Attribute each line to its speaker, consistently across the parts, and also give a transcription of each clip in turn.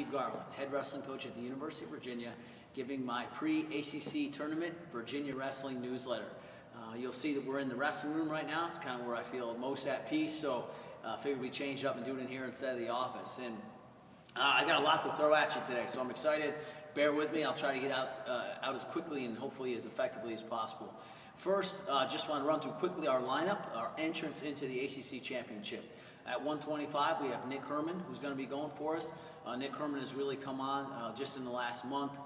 Speaker 1: Steve Garland, head wrestling coach at the University of Virginia, giving my pre-ACC tournament Virginia Wrestling newsletter. You'll see that we're in the wrestling room right now. It's kind of where I feel most at peace, so I figured we change it up and do it in here instead of the office. And I got a lot to throw at you today, so I'm excited. Bear with me. I'll try to get out as quickly and hopefully as effectively as possible. First, just want to run through quickly our lineup, our entrance into the ACC Championship. At 125, we have Nick Herman, who's going to be going for us. Nick Herman has really come on just in the last month.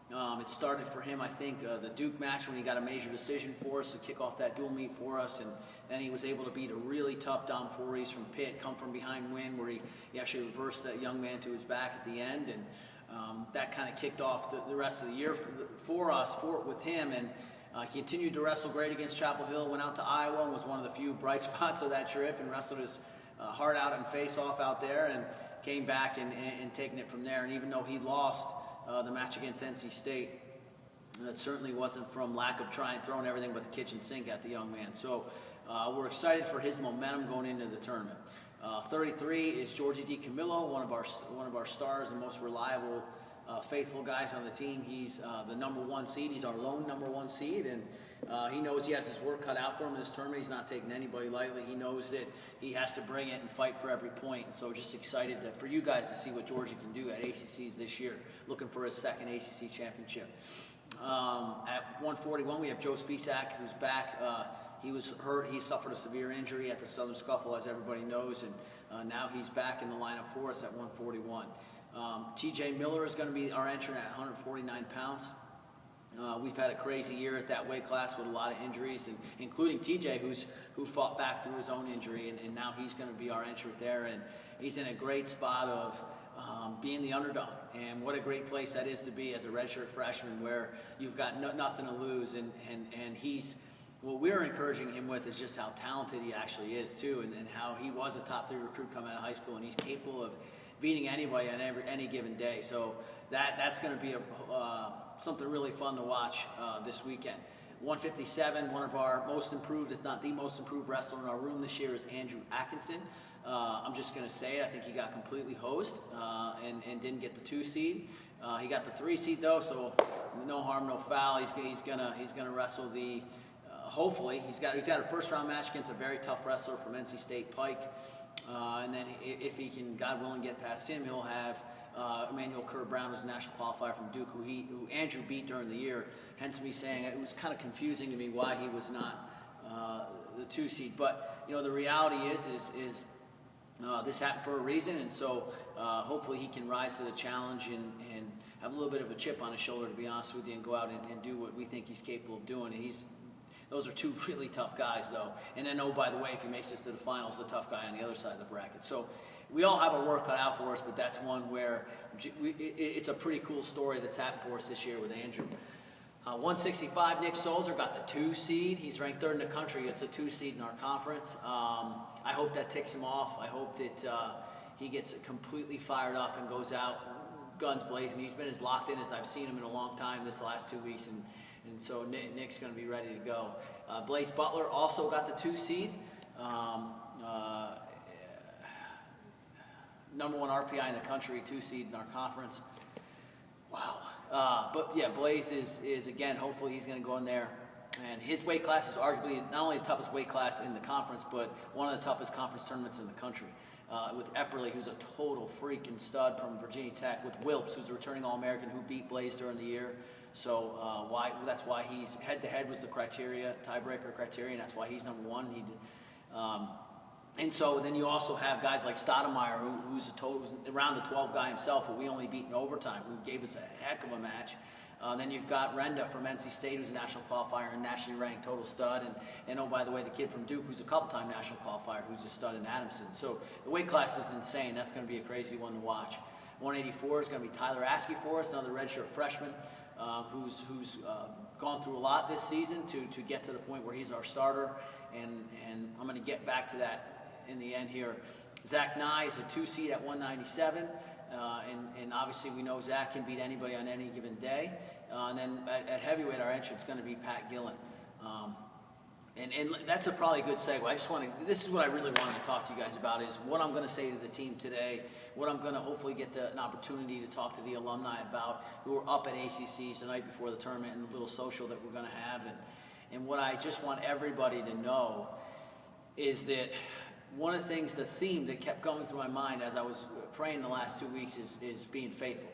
Speaker 1: It started for him, I think, the Duke match when he got a major decision for us to kick off that dual meet for us, and then he was able to beat a really tough Dom Voorhees from Pitt, come from behind win, where he actually reversed that young man to his back at the end, and that kind of kicked off the rest of the year for us with him, and he continued to wrestle great against Chapel Hill, went out to Iowa and was one of the few bright spots of that trip and wrestled his heart out and face off out there, and came back and taken it from there. And even though he lost the match against NC State, that certainly wasn't from lack of throwing everything but the kitchen sink at the young man. So we're excited for his momentum going into the tournament. 33 is Georgie DiCamillo, one of our stars and most reliable, faithful guys on the team. He's the #1 seed. He's our lone #1 seed, and he knows he has his work cut out for him in this tournament. He's not taking anybody lightly. He knows that he has to bring it and fight for every point. And so just excited for you guys to see what Georgie can do at ACCs this year. Looking for his second ACC championship. At 141, we have Joe Spisak, who's back. He was hurt. He suffered a severe injury at the Southern Scuffle, as everybody knows, and now he's back in the lineup for us at 141. TJ Miller is going to be our entrant at 149 pounds. We've had a crazy year at that weight class with a lot of injuries, and including TJ, who fought back through his own injury, and now he's going to be our entrant there. And he's in a great spot of being the underdog, and what a great place that is to be as a redshirt freshman, where you've got nothing to lose, and what we're encouraging him with is just how talented he actually is too, and how he was a top 3 recruit coming out of high school, and he's capable of beating anybody on any given day. So that's going to be something really fun to watch this weekend. 157, one of our most improved, if not the most improved wrestler in our room this year is Andrew Atkinson. I'm just going to say it. I think he got completely hosed and didn't get the 2 seed. He got the 3 seed though, so no harm, no foul. He's gonna wrestle the. Hopefully, he's got a first round match against a very tough wrestler from NC State, Pike. And then if he can, God willing, get past him, he'll have Emmanuel Kerr-Brown, who's a national qualifier from Duke, who Andrew beat during the year. Hence me saying it was kind of confusing to me why he was not the 2 seed. But the reality is this happened for a reason, and so hopefully he can rise to the challenge and have a little bit of a chip on his shoulder, to be honest with you, and go out and do what we think he's capable of doing. And those are 2 really tough guys, though. And then, oh, by the way, if he makes it to the finals, the tough guy on the other side of the bracket. So we all have our work cut out for us, but that's one where it's a pretty cool story that's happened for us this year with Andrew. 165, Nick Solzer got the 2 seed. He's ranked 3rd in the country. It's a 2 seed in our conference. I hope that ticks him off. I hope that he gets completely fired up and goes out guns blazing. He's been as locked in as I've seen him in a long time this last 2 weeks, and so Nick's going to be ready to go. Blaze Butler also got the 2 seed. #1 RPI in the country, 2 seed in our conference. Wow. But yeah, Blaze is again, hopefully he's going to go in there. And his weight class is arguably not only the toughest weight class in the conference, but one of the toughest conference tournaments in the country. With Epperly, who's a total freaking stud from Virginia Tech, with Wilps, who's a returning All-American who beat Blaze during the year. So that's why he's head-to-head was the criteria, tiebreaker criteria, and that's why he's #1. And so then you also have guys like Stoudemire, who's around the 12 guy himself, who we only beat in overtime, who gave us a heck of a match. Then you've got Renda from NC State, who's a national qualifier and nationally ranked total stud. And oh, by the way, the kid from Duke, who's a couple-time national qualifier, who's a stud in Adamson. So the weight class is insane. That's going to be a crazy one to watch. 184 is going to be Tyler Askey for us, another redshirt freshman who's gone through a lot this season to get to the point where he's our starter. And I'm going to get back to that in the end here. Zach Nye is a 2 seed at 197. And obviously we know Zach can beat anybody on any given day. And then at heavyweight, our entrant's going to be Pat Gillen. And that's probably a good segue. This is what I really wanted to talk to you guys about, is what I'm going to say to the team today, what I'm going to hopefully get an opportunity to talk to the alumni about who are up at ACCs the night before the tournament, and the little social that we're going to have. And what I just want everybody to know is that one of the things, the theme that kept going through my mind as I was praying the last 2 weeks is being faithful.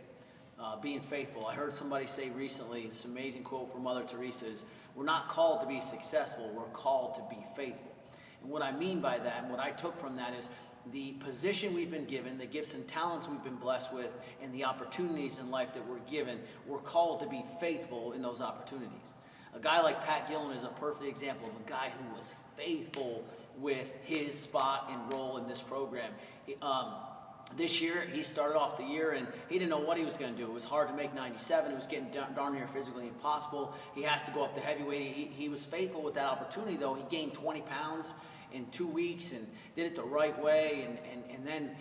Speaker 1: Being faithful. I heard somebody say recently, this amazing quote from Mother Teresa is, we're not called to be successful, we're called to be faithful. And what I mean by that, and what I took from that, is the position we've been given, the gifts and talents we've been blessed with, and the opportunities in life that we're given, we're called to be faithful in those opportunities. A guy like Pat Gillen is a perfect example of a guy who was faithful with his spot and role in this program. This year, he started off the year, and he didn't know what he was going to do. It was hard to make 97. It was getting darn near physically impossible. He has to go up to heavyweight. He was faithful with that opportunity, though. He gained 20 pounds in 2 weeks and did it the right way. And then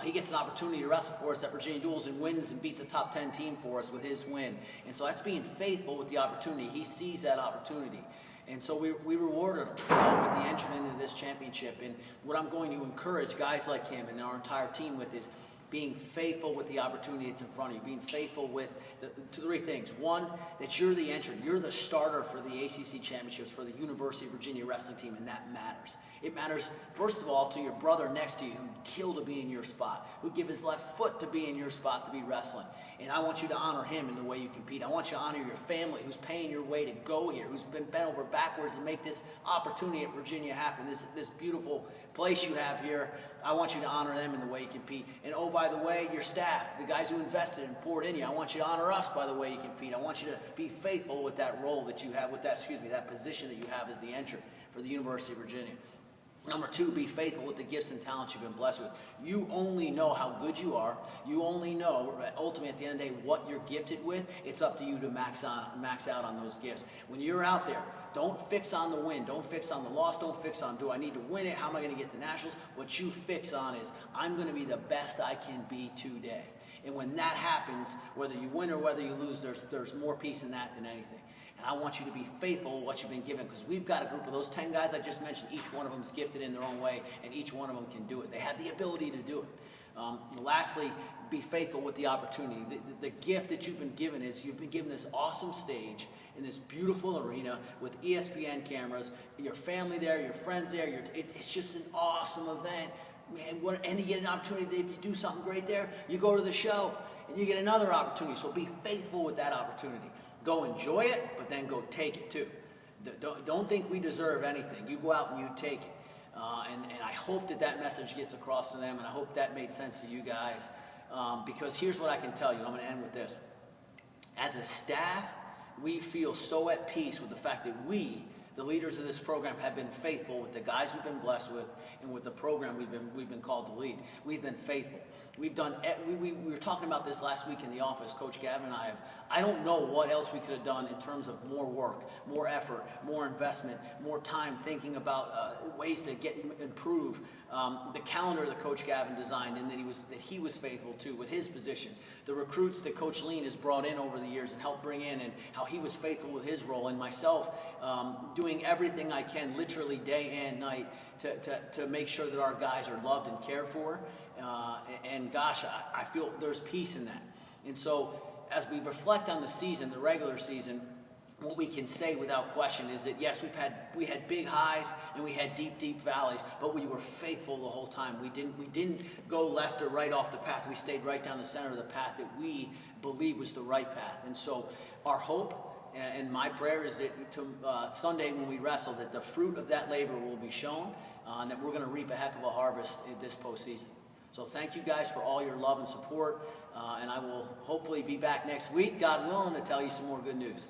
Speaker 1: he gets an opportunity to wrestle for us at Virginia Duels and wins and beats a top 10 team for us with his win. And so that's being faithful with the opportunity. He sees that opportunity. And so we rewarded him with the entry into this championship. And what I'm going to encourage guys like him and our entire team with is being faithful with the opportunity that's in front of you. Being faithful with the 3 things. One, that you're the entrant. You're the starter for the ACC championships for the University of Virginia wrestling team, and that matters. It matters, first of all, to your brother next to you who'd kill to be in your spot, who'd give his left foot to be in your spot to be wrestling. And I want you to honor him in the way you compete. I want you to honor your family who's paying your way to go here, who's been bent over backwards to make this opportunity at Virginia happen, this beautiful place you have here. I want you to honor them in the way you compete. And oh, by the way, your staff, the guys who invested and poured in you, I want you to honor us by the way you compete. I want you to be faithful with that role that you have, with that, that position that you have as the entrant for the University of Virginia. Number 2, be faithful with the gifts and talents you've been blessed with. You only know how good you are. You only know, ultimately, at the end of the day, what you're gifted with. It's up to you to max out on those gifts. When you're out there, don't fix on the win. Don't fix on the loss. Don't fix on, do I need to win it? How am I going to get to nationals? What you fix on is, I'm going to be the best I can be today. And when that happens, whether you win or whether you lose, there's more peace in that than anything. And I want you to be faithful with what you've been given, because we've got a group of those 10 guys I just mentioned. Each one of them is gifted in their own way, and each one of them can do it. They have the ability to do it. Lastly, be faithful with the opportunity. The gift that you've been given is you've been given this awesome stage in this beautiful arena with ESPN cameras, your family there, your friends there. It's just an awesome event. Man, and you get an opportunity, if you do something great there, you go to the show, and you get another opportunity. So be faithful with that opportunity. Go enjoy it, but then go take it too. Don't think we deserve anything. You go out and you take it. And I hope that message gets across to them, and I hope that made sense to you guys. Because here's what I can tell you. I'm going to end with this. As a staff, we feel so at peace with the fact that we, the leaders of this program, have been faithful with the guys we've been blessed with and with the program we've been called to lead. We've been faithful. We've done. We were talking about this last week in the office. Coach Gavin and I have. I don't know what else we could have done in terms of more work, more effort, more investment, more time thinking about ways to improve the calendar that Coach Gavin designed, and that he was faithful to with his position. The recruits that Coach Lean has brought in over the years and helped bring in, and how he was faithful with his role, and myself doing everything I can, literally day and night, to make sure that our guys are loved and cared for. And gosh, I feel there's peace in that. And so as we reflect on the season, the regular season, what we can say without question is that yes, we had big highs and we had deep valleys, but we were faithful the whole time. We didn't go left or right off the path. We stayed right down the center of the path that we believe was the right path. And so our hope and my prayer is that Sunday when we wrestle, that the fruit of that labor will be shown, and that we're going to reap a heck of a harvest in this postseason. So thank you guys for all your love and support, and I will hopefully be back next week, God willing, to tell you some more good news.